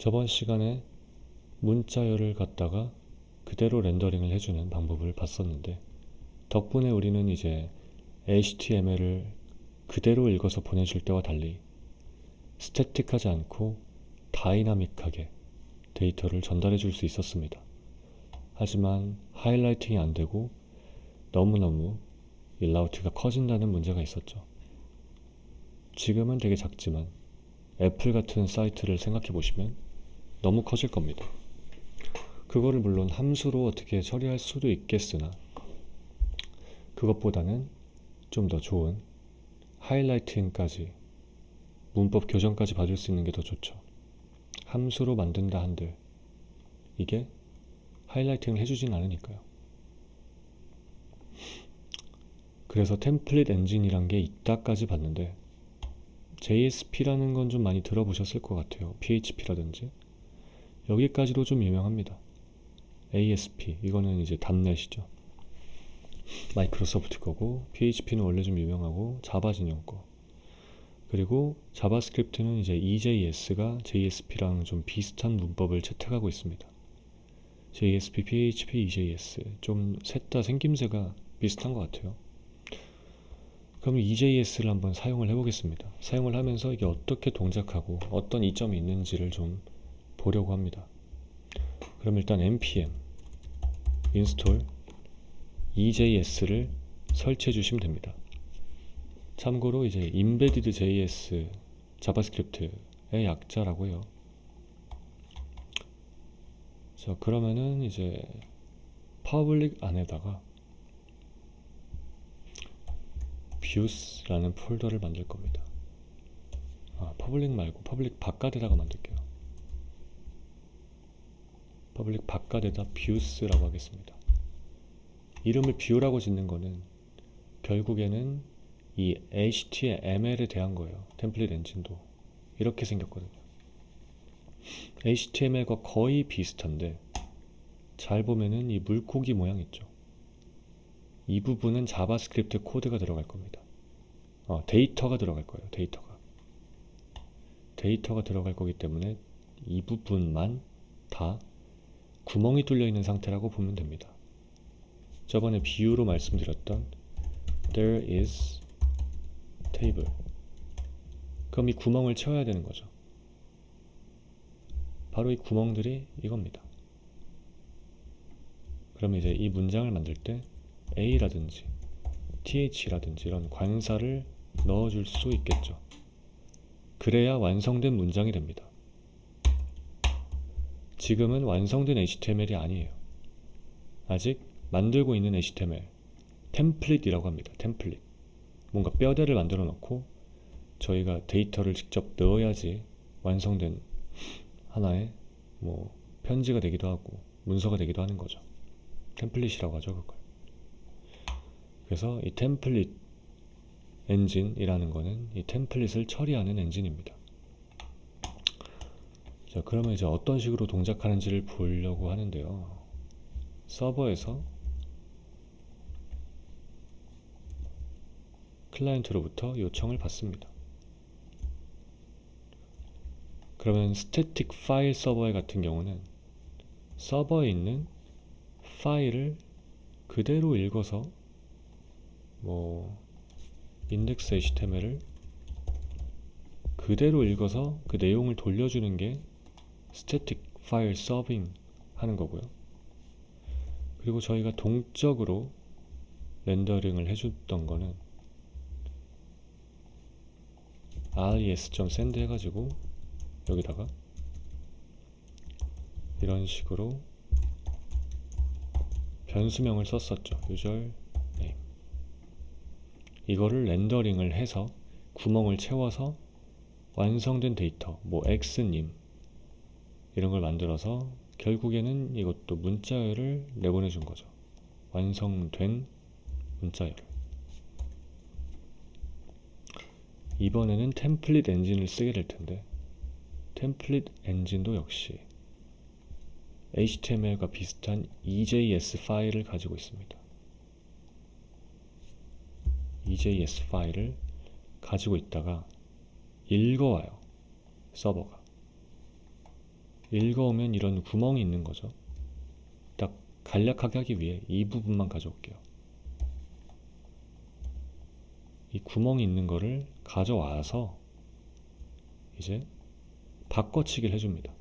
저번 시간에 문자열을 갖다가 그대로 렌더링을 해주는 방법을 봤었는데, 덕분에 우리는 이제 HTML을 그대로 읽어서 보내줄 때와 달리 스태틱하지 않고 다이나믹하게 데이터를 전달해 줄 수 있었습니다. 하지만 하이라이팅이 안 되고 너무너무 이 라우트가 커진다는 문제가 있었죠. 지금은 되게 작지만 애플 같은 사이트를 생각해 보시면 너무 커질 겁니다. 그거를 물론 함수로 어떻게 처리할 수도 있겠으나 그것보다는 좀 더 좋은 하이라이팅까지, 문법 교정까지 받을 수 있는 게 더 좋죠. 함수로 만든다 한들 이게 하이라이팅을 해주진 않으니까요. 그래서 템플릿 엔진이란 게 있다까지 봤는데, JSP라는 건 좀 많이 들어보셨을 것 같아요. PHP라든지 여기까지도 좀 유명합니다. ASP 이거는 이제 답넷이죠. 마이크로소프트 거고, PHP는 원래 좀 유명하고 자바 진영 거. 그리고 자바스크립트는 이제 EJS가 JSP랑 좀 비슷한 문법을 채택하고 있습니다. JSP, PHP, EJS 좀 셋 다 생김새가 비슷한 것 같아요. 그럼 EJS를 한번 사용을 해보겠습니다. 사용을 하면서 이게 어떻게 동작하고 어떤 이점이 있는지를 좀 보려고 합니다. 그럼 일단 npm install EJS를 설치해 주시면 됩니다. 참고로 이제 embedded JS 자바스크립트의 약자라고 해요. 자, 그러면은 이제 public 안에다가 views라는 폴더를 만들 겁니다. public 말고 public 바깥에다가 만들게요. public 바깥에다 views라고 하겠습니다. 이름을 view라고 짓는 거는 결국에는 이 HTML에 대한 거예요. 템플릿 엔진도 이렇게 생겼거든요. HTML과 거의 비슷한데, 잘 보면은 이 물고기 모양 있죠. 이 부분은 자바스크립트 코드가 들어갈 겁니다. 데이터가 들어갈 거예요. 데이터가 들어갈 거기 때문에 이 부분만 다 구멍이 뚫려 있는 상태라고 보면 됩니다. 저번에 비유로 말씀드렸던 there is table, 그럼 이 구멍을 채워야 되는 거죠. 바로 이 구멍들이 이겁니다. 그럼 이제 이 문장을 만들 때 A라든지 TH라든지 이런 관사를 넣어줄 수 있겠죠. 그래야 완성된 문장이 됩니다. 지금은 완성된 HTML이 아니에요. 아직 만들고 있는 HTML, 템플릿이라고 합니다. 템플릿. 뭔가 뼈대를 만들어 놓고 저희가 데이터를 직접 넣어야지 완성된 하나의 뭐 편지가 되기도 하고 문서가 되기도 하는 거죠. 템플릿이라고 하죠, 그걸. 그래서 이 템플릿 엔진이라는 거는 이 템플릿을 처리하는 엔진입니다. 자, 그러면 이제 어떤 식으로 동작하는지를 보려고 하는데요. 서버에서 클라이언트로부터 요청을 받습니다. 그러면 스태틱 파일 서버 같은 경우는 서버에 있는 파일을 그대로 읽어서 뭐 index html을 그대로 읽어서 그 내용을 돌려주는 게 스태틱 파일 서빙 하는 거고요. 그리고 저희가 동적으로 렌더링을 해줬던 거는 res.send 해가지고 여기다가 이런 식으로 변수명을 썼었죠. user name. 이거를 렌더링을 해서 구멍을 채워서 완성된 데이터, 뭐 x님 이런 걸 만들어서 결국에는 이것도 문자열을 내보내 준 거죠. 완성된 문자열. 이번에는 템플릿 엔진을 쓰게 될 텐데, 템플릿 엔진도 역시 HTML과 비슷한 EJS 파일을 가지고 있습니다. EJS 파일을 가지고 있다가 읽어와요, 서버가. 읽어오면 이런 구멍이 있는 거죠. 딱 간략하게 하기 위해 이 부분만 가져올게요. 이 구멍이 있는 거를 가져와서 이제 바꿔치기를 해줍니다.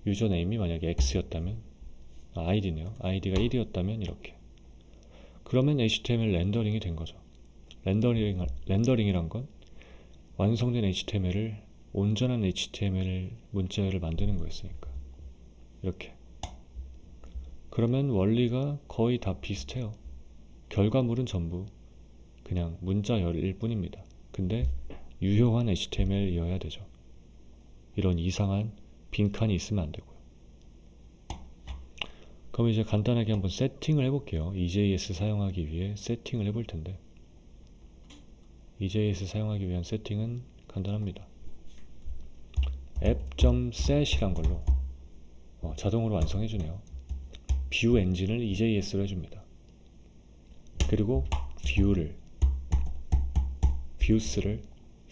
유저네임이 만약에 X였다면, id네요. id가 1이었다면 이렇게. 그러면 HTML 렌더링이 된 거죠. 렌더링이란 건 완성된 HTML을, 온전한 HTML 문자열을 만드는 거였으니까. 이렇게. 그러면 원리가 거의 다 비슷해요. 결과물은 전부 그냥 문자열일 뿐입니다. 근데 유효한 HTML이어야 되죠. 이런 이상한 빈칸이 있으면 안 되고요. 그럼 이제 간단하게 한번 세팅을 해볼게요. EJS 사용하기 위해 세팅을 해볼 텐데, EJS 사용하기 위한 세팅은 간단합니다. app.set이란 걸로 자동으로 완성해주네요. 뷰 엔진을 EJS로 해줍니다. 그리고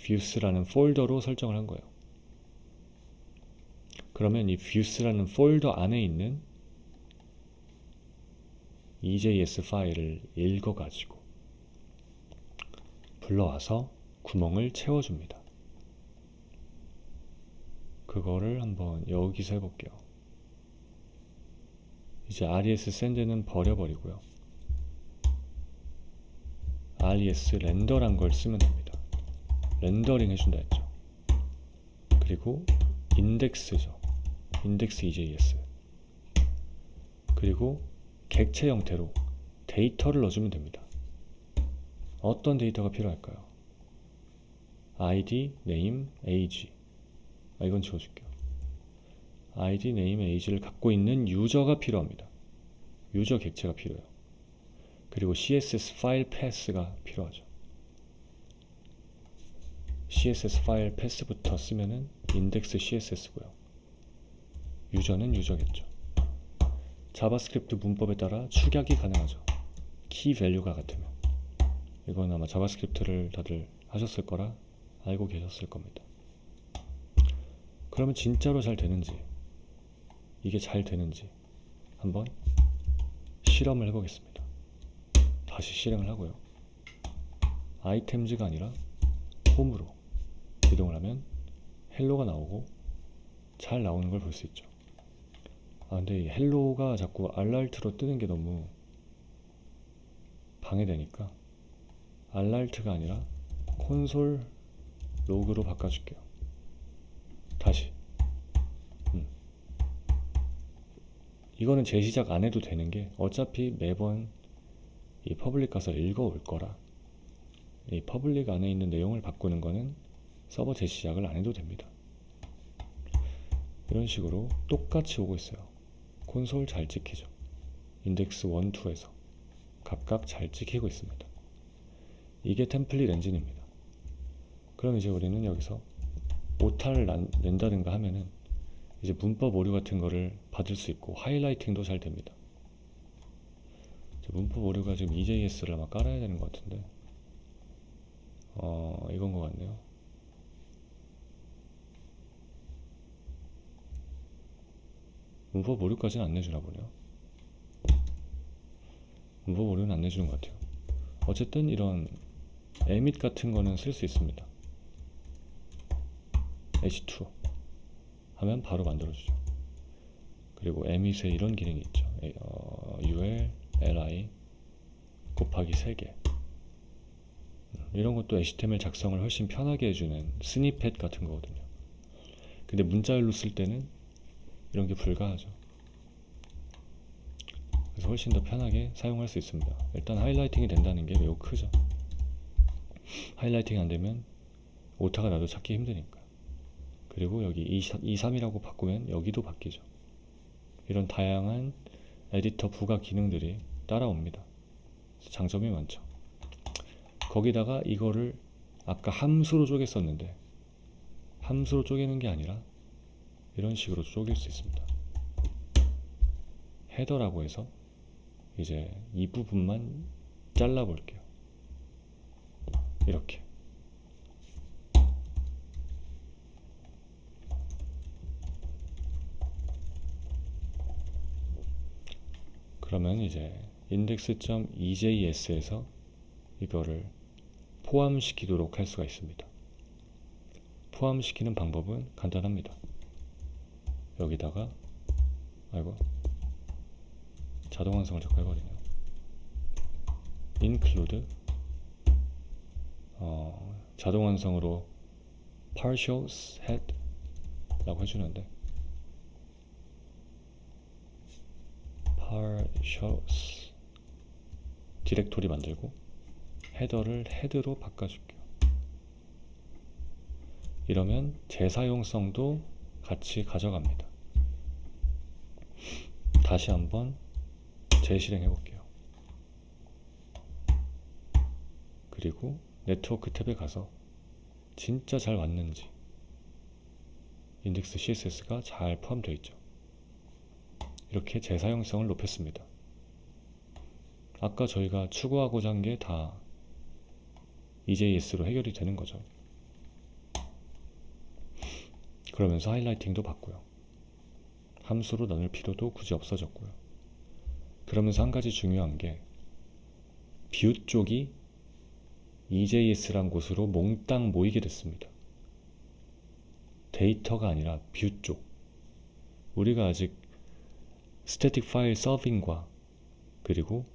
views라는 폴더로 설정을 한 거예요. 그러면 이 views라는 폴더 안에 있는 EJS 파일을 읽어가지고 불러와서 구멍을 채워줍니다. 그거를 한번 여기서 해볼게요. 이제 res send는 버려버리고요. res 렌더란 걸 쓰면 됩니다. 렌더링 해준다 했죠. 그리고 인덱스죠. 인덱스 EJS. 그리고 객체 형태로 데이터를 넣어주면 됩니다. 어떤 데이터가 필요할까요? ID, name, age. 이건 지워줄게요. ID, name, age를 갖고 있는 유저가 필요합니다. 유저 객체가 필요해요. 그리고 CSS 파일 패스가 필요하죠. CSS 파일 패스부터 쓰면은 인덱스 CSS고요. 유저는 유저겠죠. 자바스크립트 문법에 따라 축약이 가능하죠. 키 밸류가 같으면. 이건 아마 자바스크립트를 다들 하셨을 거라 알고 계셨을 겁니다. 그러면 진짜로 잘 되는지, 이게 잘 되는지 한번 실험을 해보겠습니다. 다시 실행을 하고요. 아이템즈가 아니라 홈으로 이동을 하면 헬로가 나오고 잘 나오는 걸 볼 수 있죠. 근데 이 헬로가 자꾸 알랄트로 뜨는 게 너무 방해되니까 알랄트가 아니라 콘솔 로그로 바꿔줄게요. 다시. 이거는 재시작 안 해도 되는 게 어차피 매번 이 퍼블릭 가서 읽어올 거라, 이 퍼블릭 안에 있는 내용을 바꾸는 거는 서버 재시작을 안 해도 됩니다. 이런 식으로 똑같이 오고 있어요. 콘솔 잘 찍히죠. 인덱스 1, 2에서 각각 잘 찍히고 있습니다. 이게 템플릿 엔진입니다. 그럼 이제 우리는 여기서 오타를 낸다든가 하면은 이제 문법 오류 같은 거를 받을 수 있고 하이라이팅도 잘 됩니다. 문법 오류가 지금 EJS를 아마 깔아야 되는 것 같은데 이건 것 같네요. 문법 오류까지는 안 내주나 보네요. 문법 오류는 안 내주는 것 같아요. 어쨌든 이런 에밋 같은 거는 쓸 수 있습니다. h2 하면 바로 만들어주죠. 그리고 emit에 이런 기능이 있죠. ul, li 곱하기 3개. 이런 것도 HTML 작성을 훨씬 편하게 해주는 스니펫 같은 거거든요. 근데 문자열로 쓸 때는 이런 게 불가하죠. 그래서 훨씬 더 편하게 사용할 수 있습니다. 일단 하이라이팅이 된다는 게 매우 크죠. 하이라이팅이 안 되면 오타가 나도 찾기 힘드니까. 그리고 여기 2, 3이라고 바꾸면 여기도 바뀌죠. 이런 다양한 에디터 부가 기능들이 따라옵니다. 장점이 많죠. 거기다가 이거를 아까 함수로 쪼갰었는데 함수로 쪼개는 게 아니라 이런 식으로 쪼갤 수 있습니다. 헤더라고 해서 이제 이 부분만 잘라 볼게요. 이렇게. 그러면 이제 index.ejs에서 이거를 포함시키도록 할 수가 있습니다. 포함시키는 방법은 간단합니다. 여기다가 자동 완성을 자꾸 해버리네요. include 자동 완성으로 partials head 라고 해주는데 partials 디렉토리 만들고 헤더를 헤드로 바꿔줄게요. 이러면 재사용성도 같이 가져갑니다. 다시 한번 재실행해 볼게요. 그리고 네트워크 탭에 가서 진짜 잘 왔는지 인덱스 CSS가 잘 포함되어 있죠. 이렇게 재사용성을 높였습니다. 아까 저희가 추구하고자 한 게 다 EJS로 해결이 되는 거죠. 그러면서 하이라이팅도 받고요. 함수로 나눌 필요도 굳이 없어졌고요. 그러면서 한 가지 중요한 게 뷰 쪽이 EJS란 곳으로 몽땅 모이게 됐습니다. 데이터가 아니라 뷰 쪽. 우리가 아직 스태틱 파일 서빙과 그리고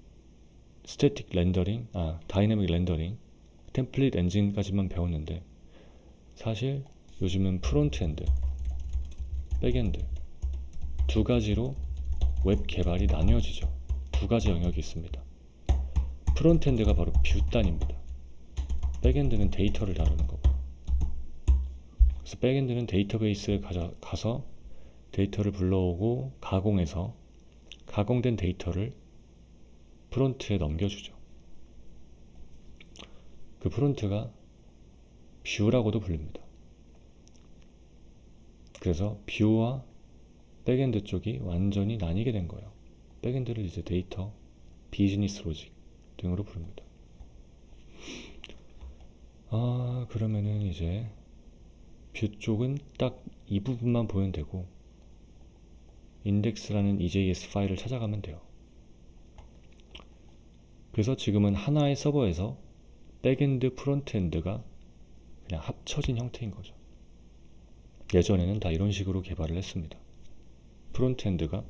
스태틱 렌더링, 다이내믹 렌더링, 템플릿 엔진까지만 배웠는데 사실 요즘은 프론트엔드, 백엔드 두 가지로 웹 개발이 나뉘어지죠. 두 가지 영역이 있습니다. 프론트엔드가 바로 뷰 단입니다. 백엔드는 데이터를 다루는 거고. 그래서 백엔드는 데이터베이스에 가서 데이터를 불러오고 가공해서 가공된 데이터를 프론트에 넘겨주죠. 그 프론트가 뷰라고도 불립니다. 그래서 뷰와 백엔드 쪽이 완전히 나뉘게 된 거예요. 백엔드를 이제 데이터, 비즈니스 로직 등으로 부릅니다. 그러면은 이제 뷰 쪽은 딱 이 부분만 보면 되고 인덱스라는 EJS 파일을 찾아가면 돼요. 그래서 지금은 하나의 서버에서 백엔드, 프론트엔드가 그냥 합쳐진 형태인 거죠. 예전에는 다 이런 식으로 개발을 했습니다. 프론트엔드가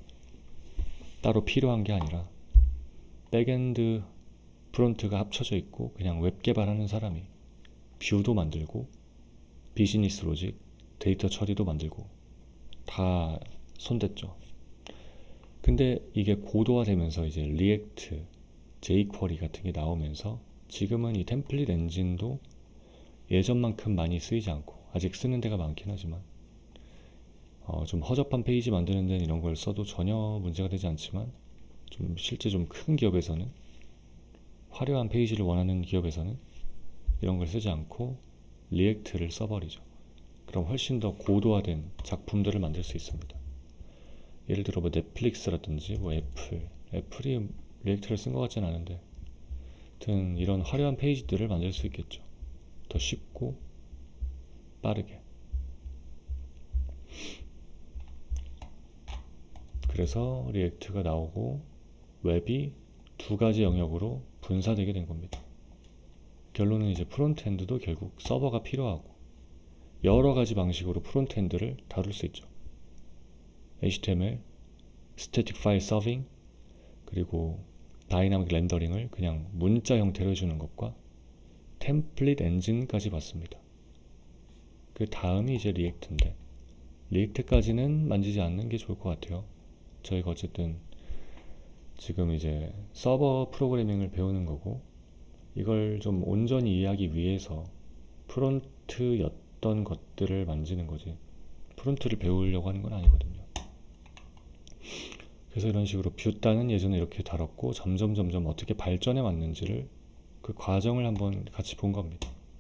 따로 필요한 게 아니라 백엔드, 프론트가 합쳐져 있고 그냥 웹 개발하는 사람이 뷰도 만들고 비즈니스 로직, 데이터 처리도 만들고 다 손댔죠. 근데 이게 고도화되면서 이제 리액트, jQuery 같은 게 나오면서 지금은 이 템플릿 엔진도 예전만큼 많이 쓰이지 않고 아직 쓰는 데가 많긴 하지만 좀 허접한 페이지 만드는 데는 이런 걸 써도 전혀 문제가 되지 않지만 좀 실제 좀 큰 기업에서는 화려한 페이지를 원하는 기업에서는 이런 걸 쓰지 않고 리액트를 써버리죠. 그럼 훨씬 더 고도화된 작품들을 만들 수 있습니다. 예를 들어 뭐 넷플릭스라든지 뭐 애플이 리액트를 쓴 것 같진 않은데 하여튼 이런 화려한 페이지들을 만들 수 있겠죠. 더 쉽고 빠르게. 그래서 리액트가 나오고 웹이 두 가지 영역으로 분사되게 된 겁니다. 결론은 이제 프론트엔드도 결국 서버가 필요하고 여러 가지 방식으로 프론트엔드를 다룰 수 있죠. HTML, 스태틱 파일 서빙, 그리고 다이나믹 렌더링을 그냥 문자 형태로 해주는 것과 템플릿 엔진까지 봤습니다. 그 다음이 이제 리액트인데 리액트까지는 만지지 않는 게 좋을 것 같아요. 저희가 어쨌든 지금 이제 서버 프로그래밍을 배우는 거고 이걸 좀 온전히 이해하기 위해서 프론트였던 것들을 만지는 거지 프론트를 배우려고 하는 건 아니거든요. 그래서 이런 식으로 뷰단은 예전에 이렇게 다뤘고 점점 어떻게 발전해 왔는지를 그 과정을 한번 같이 본 겁니다.